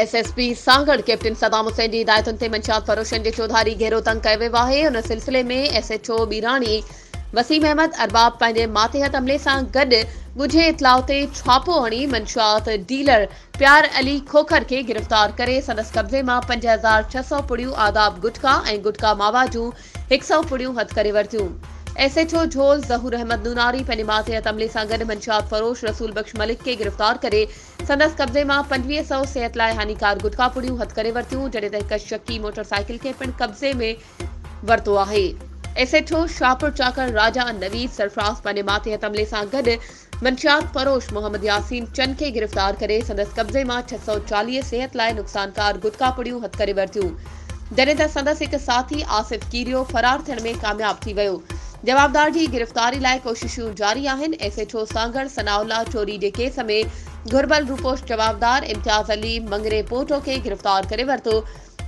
SSP Sanghar captain Saddam Hussain जी हिदायतुनि ते मंशियात फरोशनि जे चौधारी घेरो तंग कयो वियो आहे। उन सिलसिले में एसएचओ ॿीराणी वसीम अहमद अरबाब पंहिंजे मातहत अमले सां गॾु ॻुझे इतलाउ ते छापो हणी मंशियात डीलर प्यार अली खोखर खे गिरफ़्तार करे संदसि कब्ज़े मां 5600 पुड़ियूं आदाब गुटखा ऐं गुटखा मावा जूं 100 पुड़ियूं हथ करे वरितियूं। एसएचओ झोल ज़हूर अहमद नूनारी पंहिंजे मातहत अमले सां गॾु मंशियात फरोश रसूल बख्श मलिक खे गिरफ़्तार करे संदसि कब्ज़े मां 2500 सिहत लाइ हानिकार गुटखा पुड़ियूं हथ करे वरितियूं, जॾहिं त हिक शकी मोटरसाइकिल खे पिणु कब्ज़े में वरितो आहे। एसएचओ शाहपुर चाकर राजा नवीद सरफराज़ पंहिंजे मातहत अमले सां गॾु मंशियात फरोश मोहम्मद यासीन चंद खे गिरफ़्तार करे संदसि कब्ज़े मां 640 सिहत लाइ नुक़सानकार गुटखा पुड़ियूं हथ करे वरितियूं, जॾहिं त संदसि हिकु साथी आसिफ कीरियो फरार थियण में कामयाब थी वियो। जवाबदार जी गिरफ़्तारी लाइ कोशिशूं जारी आहिनि। एसएचओ सांगड़ सनाउल्ला चोरी जे केस में घुर्बल रूपोश जवाबदार इम्तियाज़ अली मंगरे पोटो खे गिरफ़्तार करे वरितो।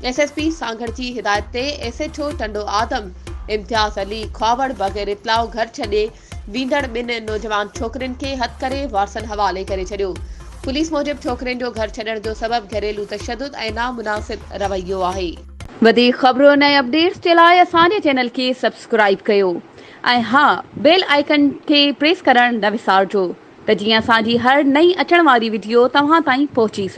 एसएसपी सांगड़ जी हिदायत ते एसएचओ टंडो आदम इम्तियाज़ अली ख्वावड़ बग़ैर इतलाउ घर छॾे वींदड़ ॿिनि नौजवान छोकिरियुनि खे हथ करे वारसनि हवाले करे छॾियो। पुलिस मूजिबि छोकिरियुनि जो घर छॾण जो सबबु घरेलू तशदुद ऐं नामुनासिब रवैयो आहे। वधीक ख़बरुनि ऐं अपडेट्स जे लाइ असांजे चैनल खे सब्सक्राइब कयो ऐं हा, बेल आइकन खे प्रेस करणु न विसारिजो त जीअं असांजी हर नई अचण वारी वीडियो तव्हां ताईं पहुची सघे।